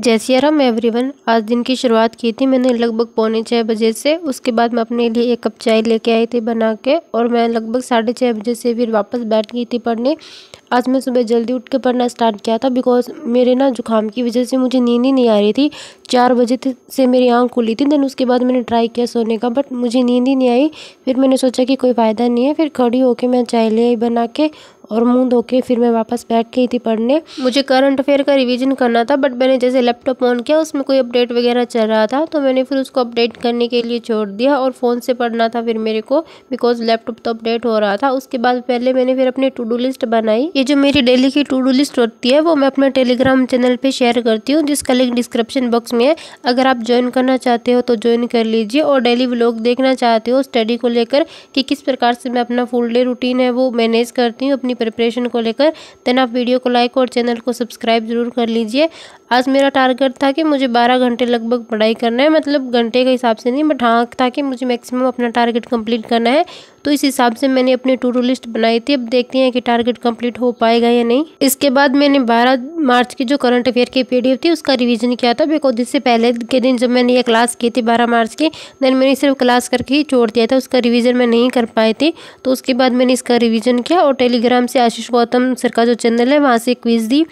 जय सिया राम एवरीवन। आज दिन की शुरुआत की थी मैंने लगभग 6:45 से। उसके बाद मैं अपने लिए एक कप चाय लेके आई थी बना के, और मैं लगभग 6:30 से फिर वापस बैठ गई थी पढ़ने। आज मैं सुबह जल्दी उठ के पढ़ना स्टार्ट किया था बिकॉज मेरे ना जुकाम की वजह से मुझे नींद ही नहीं आ रही थी। 4 बजे से मेरी आँख खुली थी। देन उसके बाद मैंने ट्राई किया सोने का, बट मुझे नींद ही नहीं आई। फिर मैंने सोचा कि कोई फ़ायदा नहीं है, फिर खड़ी होके मैं चाय ले आई बना के, और मुंह धो के फिर मैं वापस बैठ गई थी पढ़ने। मुझे करंट अफेयर का रिवीजन करना था, बट मैंने जैसे लैपटॉप ऑन किया उसमें कोई अपडेट वगैरह चल रहा था, तो मैंने फिर उसको अपडेट करने के लिए छोड़ दिया और फ़ोन से पढ़ना था फिर मेरे को, बिकॉज लैपटॉप तो अपडेट हो रहा था। उसके बाद पहले मैंने फिर अपनी टू डू लिस्ट बनाई। ये जो मेरी डेली की टू डू लिस्ट होती है वो मैं अपने टेलीग्राम चैनल पे शेयर करती हूँ, जिसका लिंक डिस्क्रिप्शन बॉक्स में है। अगर आप ज्वाइन करना चाहते हो तो ज्वाइन कर लीजिए, और डेली व्लॉग देखना चाहते हो स्टडी को लेकर कि किस प्रकार से मैं अपना फुल डे रूटीन है वो मैनेज करती हूँ अपनी प्रिपरेशन को लेकर, देन आप वीडियो को लाइक और चैनल को सब्सक्राइब जरूर कर लीजिए। आज मेरा टारगेट था कि मुझे 12 घंटे लगभग पढ़ाई करना है, मतलब घंटे के हिसाब से नहीं, बट हाँ था कि मुझे मैक्सिमम अपना टारगेट कंप्लीट करना है। तो इस हिसाब से मैंने अपनी टू डू लिस्ट बनाई थी। अब देखते हैं कि टारगेट कंप्लीट हो पाएगा या नहीं। इसके बाद मैंने 12 मार्च की जो करंट अफेयर की पीडीएफ थी उसका रिवीजन किया था, बिकॉज इससे पहले के दिन जब मैंने ये क्लास की थी 12 मार्च की, देन मैंने सिर्फ क्लास करके ही छोड़ दिया था, उसका रिवीजन मैं नहीं कर पाई थी। तो उसके बाद मैंने इसका रिवीजन किया और टेलीग्राम से आशीष गौतम सर का जो चैनल है वहाँ से क्विज दी।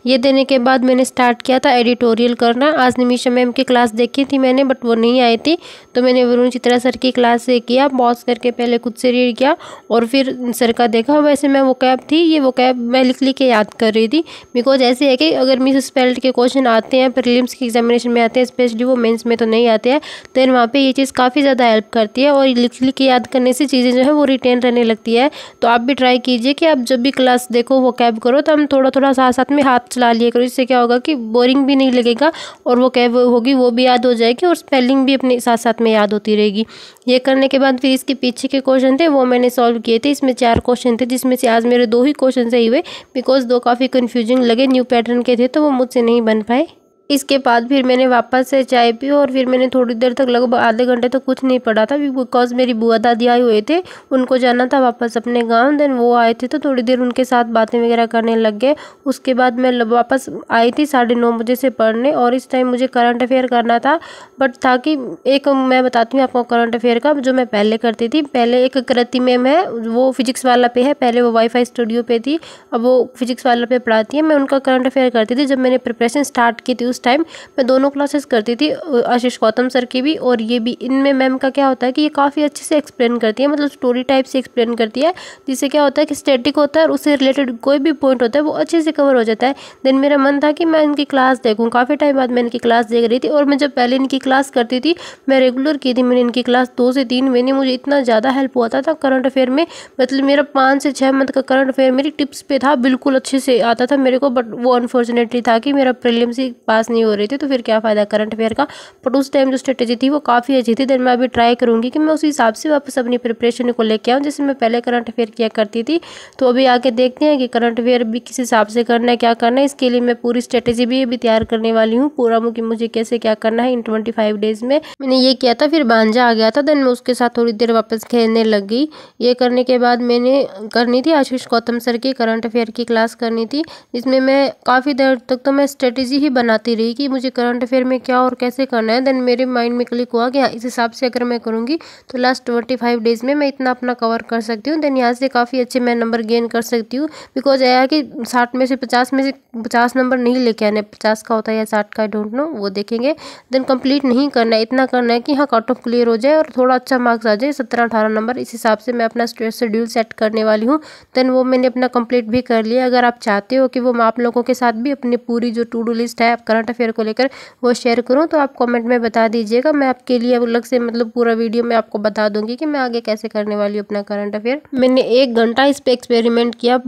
ये देने के बाद मैंने स्टार्ट किया था एडिटोरियल करना। आज निमिषा मैम की क्लास देखी थी मैंने, बट वो नहीं आई थी, तो मैंने वरुण चित्रा सर की क्लास से किया। पॉज करके पहले खुद से रीड किया और फिर सर का देखा। वैसे मैं वो कैब थी, ये वो कैब मैं लिख के याद कर रही थी, बिकॉज ऐसे है कि अगर मिस स्पेल्ड के क्वेश्चन आते हैं, प्रीलिम्स के एग्जामिनेशन में आते हैं, स्पेशली वो मेंस में तो नहीं आते हैं, देन वहाँ पे ये चीज़ काफ़ी ज़्यादा हेल्प करती है, और लिख के याद करने से चीज़ें जो है वो रिटेन रहने लगती है। तो आप भी ट्राई कीजिए कि आप जब भी क्लास देखो वो कैब करो, तो हम थोड़ा थोड़ा साथ साथ में हाथ चला लिया करो। इससे क्या होगा कि बोरिंग भी नहीं लगेगा, और वो कैब होगी वो भी याद हो जाएगी, और स्पेलिंग भी अपने साथ साथ में याद होती रहेगी। ये करने के बाद फिर इसके पीछे के क्वेश्चन थे वो मैंने सॉल्व किए थे। इसमें 4 क्वेश्चन थे, जिसमें से आज मेरे 2 ही क्वेश्चन सही हुए, बिकॉज 2 काफ़ी कन्फ्यूजिंग लगे, न्यू पैटर्न के थे, तो वो मुझसे नहीं बन पाए। इसके बाद फिर मैंने वापस से चाय पी, और फिर मैंने थोड़ी देर तक लगभग आधे घंटे तक कुछ नहीं पढ़ा था, बिकॉज मेरी बुआ दादी आए हुए थे, उनको जाना था वापस अपने गांव। देन वो आए थे तो थोड़ी देर उनके साथ बातें वगैरह करने लग गए। उसके बाद मैं वापस आई थी 9:30 बजे से पढ़ने, और इस टाइम मुझे करंट अफेयर करना था। बट था कि एक मैं बताती हूँ आपको करंट अफेयर का जो मैं पहले करती थी। पहले एक कृति मैम है, वो फिजिक्स वाला पे है, पहले वो वाईफाई स्टूडियो पे थी, अब वो फिजिक्स वाला पे पढ़ाती है। मैं उनका करंट अफेयर करती थी जब मैंने प्रिपरेशन स्टार्ट की थी। उस टाइम मैं दोनों क्लासेस करती थी, आशीष गौतम सर की भी और ये भी। इनमें मैम का क्या होता है कि ये काफ़ी अच्छे से एक्सप्लेन करती है, मतलब स्टोरी टाइप से एक्सप्लेन करती है, जिससे क्या होता है कि स्टैटिक होता है और उससे रिलेटेड कोई भी पॉइंट होता है वो अच्छे से कवर हो जाता है। देन मेरा मन था कि मैं इनकी क्लास देखूँ, काफ़ी टाइम बाद मैं इनकी क्लास देख रही थी, और मैं जब पहले इनकी क्लास करती थी मैं रेगुलर की थी, मैंने इनकी क्लास 2 से 3 महीने, मुझे इतना ज़्यादा हेल्प हुआ था करंट अफेयर में। मतलब मेरा 5 से 6 मंथ का करंट अफेयर मेरी टिप्स पे था, बिल्कुल अच्छे से आता था मेरे को। बट वो अनफॉर्चुनेटली था कि मेरा प्रीलिम्स ही पास नहीं हो रही थी, तो फिर क्या फ़ायदा करंट अफेयर का। बट उस टाइम जो स्ट्रेटेजी थी वो काफ़ी अच्छी थी। देन मैं अभी ट्राई करूँगी कि मैं उसी हिसाब से वापस अपनी प्रिपरेशन को लेके आऊँ, जैसे मैं पहले करंट अफेयर किया करती थी। तो अभी आके देखते हैं कि करंट अफेयर भी किस हिसाब से करना है, क्या करना है। इसके लिए मैं पूरी स्ट्रेटेजी भी अभी तैयार करने वाली हूँ, पूरा कि मुझे कैसे क्या करना है इन 25 डेज में। मैंने ये किया था, फिर भांजा आ गया था, देन मैं उसके साथ थोड़ी देर वापस खेलने लग गई। ये करने के बाद मैंने करनी थी आशीष गौतम सर की करंट अफेयर की क्लास करनी थी, जिसमें मैं काफ़ी देर तक तो मैं स्ट्रेटेजी ही बनाती रही कि मुझे करंट अफेयर में क्या और कैसे करना है। देन मेरे माइंड में क्लिक हुआ कि हाँ, इस हिसाब से अगर मैं करूँगी तो लास्ट 25 डेज में मैं इतना अपना कवर कर सकती हूँ। देन यहाँ से काफ़ी अच्छे मैं नंबर गेन कर सकती हूँ, बिकॉज यह है कि 60 में से 50 नंबर नहीं लेके आने, 50 का होता है या 60 का, आई डोंट नो, वो देखेंगे। देन कंप्लीट नहीं करना है, इतना करना है कि हाँ कट ऑफ क्लियर हो जाए और थोड़ा अच्छा मार्क्स आ जाए, 17-18 नंबर। इस हिसाब से मैं अपना शेड्यूल सेट करने वाली हूँ। देन वो मैंने अपना कंप्लीट भी कर लिया। अगर आप चाहते हो कि वो मैं आप लोगों के साथ भी अपनी पूरी जो टू डू लिस्ट है करंट अफेयर को लेकर वो शेयर करूँ, तो आप कमेंट में बता दीजिएगा। मैं आपके लिए अलग से मतलब पूरा वीडियो में आपको बता दूंगी कि मैं आगे कैसे करने वाली हूँ अपना करंट अफेयर। मैंने 1 घंटा इस पे एक्सपेरिमेंट किया,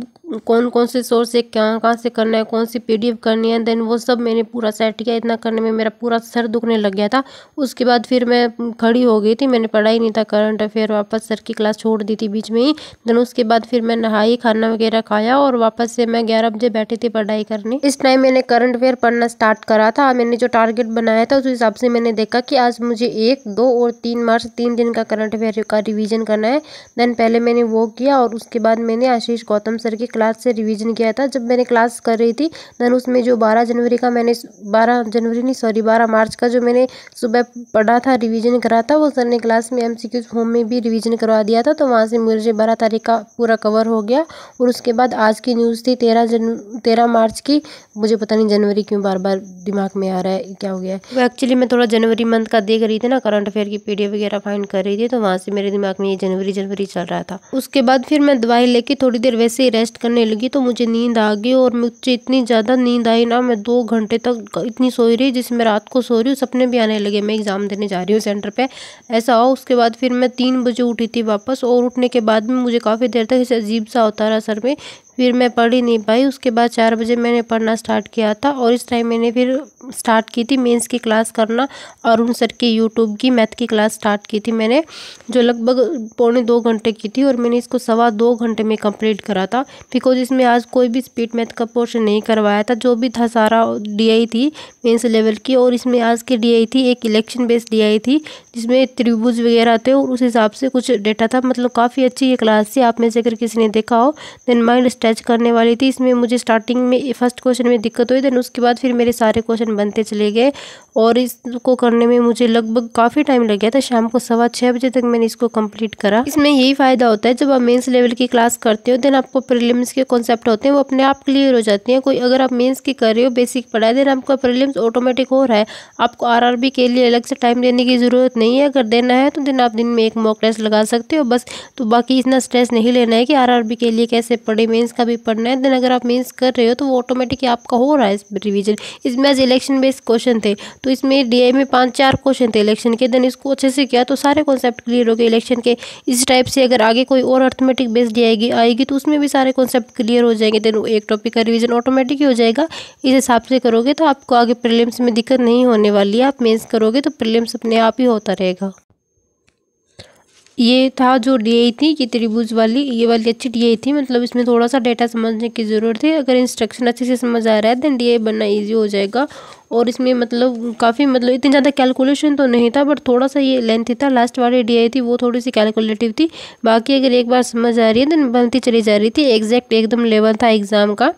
कौन कौन से सोर्स से कहाँ से करना है, कौन सी पीडीएफ करनी है, देन वो सब मैंने पूरा सेट किया। इतना करने में मेरा पूरा सर दुखने लग गया था। उसके बाद फिर मैं खड़ी हो गई थी, मैंने पढ़ा ही नहीं था करंट अफेयर, वापस सर की क्लास छोड़ दी थी बीच में ही। देन उसके बाद फिर मैं नहाई, खाना वगैरह खाया, और वापस से मैं 11 बजे बैठी थी पढ़ाई करने। इस टाइम मैंने करंट अफेयर पढ़ना स्टार्ट करा था। मैंने जो टारगेट बनाया था उस हिसाब से मैंने देखा कि आज मुझे 1, 2 और 3 मार्च 3 दिन का करंट अफेयर का रिवीजन करना है। देन पहले मैंने वो किया, और उसके बाद मैंने आशीष गौतम सर की क्लास क्लास से रिवीजन किया था। जब मैंने क्लास कर रही थी देन उसमें जो 12 मार्च का जो मैंने सुबह पढ़ा था, रिवीजन करा था, वो सर ने क्लास में MCQs होम में भी रिवीजन करवा दिया था। तो वहाँ से मुझे 12 तारीख का पूरा कवर हो गया। और उसके बाद आज की न्यूज़ थी 13 मार्च की। मुझे पता नहीं जनवरी क्यों बार बार दिमाग में आ रहा है, क्या हो गया है। वो एक्चुअली मैं थोड़ा जनवरी मंथ का देख रही थी ना, करंट अफेयर की PDF वगैरह फाइंड कर रही थी, तो वहाँ से मेरे दिमाग में ये जनवरी चल रहा था। उसके बाद फिर मैं दवाई लेके थोड़ी देर वैसे ही रेस्ट करने लगी तो मुझे नींद आ गई। और मुझे इतनी ज़्यादा नींद आई ना, मैं 2 घंटे तक इतनी सोई रही जिसमें रात को सो रही हूँ, सपने भी आने लगे मैं एग्ज़ाम देने जा रही हूँ सेंटर पे, ऐसा हो। उसके बाद फिर मैं 3 बजे उठी थी वापस, और उठने के बाद में मुझे काफ़ी देर तक ऐसे अजीब सा होता रहा सर में, फिर मैं पढ़ ही नहीं पाई। उसके बाद 4 बजे मैंने पढ़ना स्टार्ट किया था, और इस टाइम मैंने फिर स्टार्ट की थी मेंस की क्लास करना। अरुण सर की यूट्यूब की मैथ की क्लास स्टार्ट की थी मैंने, जो लगभग पौने 2 घंटे की थी, और मैंने इसको 2.25 घंटे में कंप्लीट करा था। बिकॉज इसमें आज कोई भी स्पीड मैथ का पोर्शन नहीं करवाया था, जो भी था सारा DI थी मेंस लेवल की। और इसमें आज की DI थी एक इलेक्शन बेस्ड DI थी, जिसमें त्रिभुज वगैरह थे और उस हिसाब से कुछ डेटा था। मतलब काफ़ी अच्छी ये क्लास थी, आप में से अगर किसी ने देखा हो। देन माइंड स्ट्रेच करने वाली थी। इसमें मुझे स्टार्टिंग में फर्स्ट क्वेश्चन में दिक्कत हुई, देन उसके बाद फिर मेरे सारे क्वेश्चन बनते चले गए, और इसको करने में मुझे लगभग काफ़ी टाइम लग गया था। शाम को 6:15 बजे तक मैंने इसको कंप्लीट करा। इसमें यही फ़ायदा होता है, जब आप मेंस लेवल की क्लास करते हो देन आपको प्रीलिम्स के कॉन्सेप्ट होते हैं वो अपने आप क्लियर हो जाते हैं। कोई अगर आप मेंस की कर रहे हो बेसिक पढ़ाई, देन आपका प्रीलिम्स ऑटोमेटिक हो रहा है। आपको RRB के लिए अलग से टाइम देने की ज़रूरत नहीं है। अगर देना है तो दिन आप दिन में एक मॉक टेस्ट लगा सकते हो बस। तो बाकी इतना स्ट्रेस नहीं लेना है कि RRB के लिए कैसे पढ़े, मेंस का भी पढ़ना है। देन अगर आप मेंस कर रहे हो तो वो ऑटोमेटिक आपका हो रहा है रिवीजन। इसमें आज इलेक्शन बेस्ड क्वेश्चन थे, तो इसमें DI में 5-4 क्वेश्चन थे इलेक्शन के। देन इसको अच्छे से किया तो सारे कॉन्सेप्ट क्लियर हो गए इलेक्शन के। इस टाइप से अगर आगे कोई और अर्थमेटिक बेस्ड आएगी तो उसमें भी सारे कॉन्सेप्ट क्लियर हो जाएंगे। देन एक टॉपिक का रिवीजन ऑटोमेटिक ही हो जाएगा। इस हिसाब से करोगे तो आपको आगे प्रीलिम्स में दिक्कत नहीं होने वाली है। आप मेंस करोगे तो प्रीलिम्स अपने आप ही होता रहेगा। ये था जो DI थी कि त्रिभुज वाली, ये वाली अच्छी DI थी। मतलब इसमें थोड़ा सा डेटा समझने की ज़रूरत है। अगर इंस्ट्रक्शन अच्छे से समझ आ रहा है देन DI बनना इजी हो जाएगा। और इसमें मतलब काफ़ी मतलब इतनी ज़्यादा कैलकुलेशन तो नहीं था, बट थोड़ा सा ये लेंथी था। लास्ट वाली DI थी वो थोड़ी सी कैलकुलेटिव थी। बाकी अगर एक बार समझ आ रही है देन बनती चली जा रही थी। एग्जैक्ट एकदम लेवल था एग्ज़ाम का।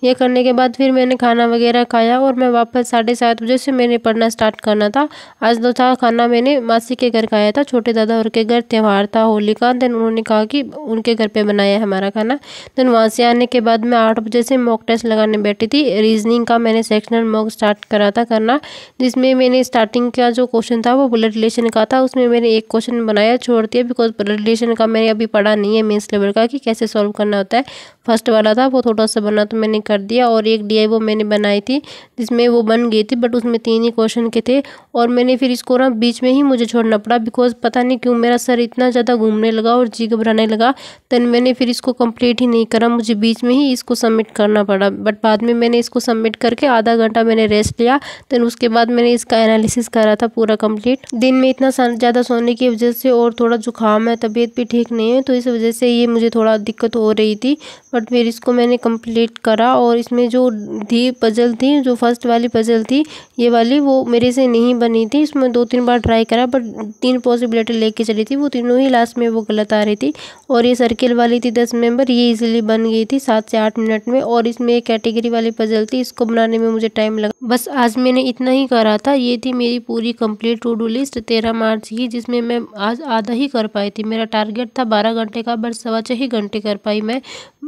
ये करने के बाद फिर मैंने खाना वगैरह खाया, और मैं वापस 7:30 बजे से मैंने पढ़ना स्टार्ट करना था। आज तो था खाना मैंने मासी के घर खाया था, छोटे दादा और के घर त्यौहार था होली का। देन उन्होंने कहा कि उनके घर पे बनाया है हमारा खाना। देन वहाँ से आने के बाद मैं 8 बजे से मॉक टेस्ट लगाने बैठी थी। रीजनिंग का मैंने सेक्शनल मॉक स्टार्ट करा था करना, जिसमें मैंने स्टार्टिंग का जो क्वेश्चन था वो ब्लड रिलेशन का था। उसमें मैंने एक क्वेश्चन बनाया, छोड़ दिया, बिकॉज ब्लड रिलेशन का मैंने अभी पढ़ा नहीं है मेंस लेवल का कि कैसे सॉल्व करना होता है। फर्स्ट वाला था वो थोड़ा सा बना तो मैंने कर दिया। और एक DI वो मैंने बनाई थी जिसमें वो बन गई थी, बट उसमें 3 ही क्वेश्चन के थे। और मैंने फिर इसको ना बीच में ही मुझे छोड़ना पड़ा, बिकॉज पता नहीं क्यों मेरा सर इतना ज़्यादा घूमने लगा और जी घबराने लगा। देन मैंने फिर इसको कंप्लीट ही नहीं करा, मुझे बीच में ही इसको सबमिट करना पड़ा। बट बाद में मैंने इसको सबमिट करके आधा घंटा मैंने रेस्ट लिया। देन उसके बाद मैंने इसका एनालिसिस करा था पूरा कंप्लीट। दिन में इतना ज़्यादा सोने की वजह से और थोड़ा जुकाम है, तबीयत भी ठीक नहीं है, तो इस वजह से ये मुझे थोड़ा दिक्कत हो रही थी। बट फिर इसको मैंने कंप्लीट करा। और इसमें जो थी पजल थी, जो फर्स्ट वाली पजल थी ये वाली, वो मेरे से नहीं बनी थी। इसमें 2-3 बार ट्राई करा, बट 3 पॉसिबिलिटी लेके चली थी, वो तीनों ही लास्ट में वो गलत आ रही थी। और ये सर्किल वाली थी 10 मेंबर, ये इजीली बन गई थी 7 से 8 मिनट में। और इसमें एक कैटेगरी वाली पजल थी, इसको बनाने में मुझे टाइम लगा। बस आज मैंने इतना ही करा था। ये थी मेरी पूरी कंप्लीट टू डू लिस्ट 13 मार्च की, जिसमें मैं आज आधा ही कर पाई थी। मेरा टारगेट था 12 घंटे का, बट 6.25 ही घंटे कर पाई मैं।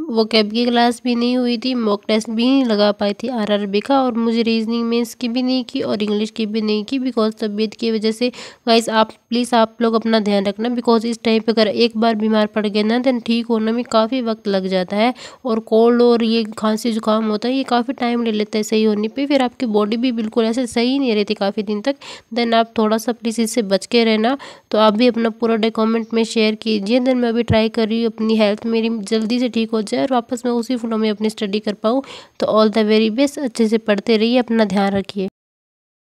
वो कैब की क्लास भी नहीं हुई थी, मॉक टेस्ट भी नहीं लगा पाई थी RRB का, और मुझे रीजनिंग मेंस की भी नहीं की और इंग्लिश की भी नहीं की, बिकॉज तबीयत की वजह से। गाइस आप प्लीज़ आप लोग अपना ध्यान रखना, बिकॉज इस टाइम पे अगर एक बार बीमार पड़ गए ना देन ठीक होने में काफ़ी वक्त लग जाता है। और कोल्ड और ये खांसी जुकाम होता है, ये काफ़ी टाइम ले लेता है सही होने पे। फिर आपकी बॉडी भी बिल्कुल ऐसे सही नहीं रहती काफ़ी दिन तक। देन आप थोड़ा सा प्लीज़ इससे बच के रहना। तो आप भी अपना पूरा डे कमेंट में शेयर कीजिए। देन मैं अभी ट्राई कर रही हूँ अपनी हेल्थ मेरी जल्दी से ठीक हो जाए और वापस मैं उसी फ्लो में अपनी स्टडी कर पाऊँ। तो ऑल द वेरी बेस्ट, अच्छे से पढ़ते रहिए, अपना ध्यान रखिए।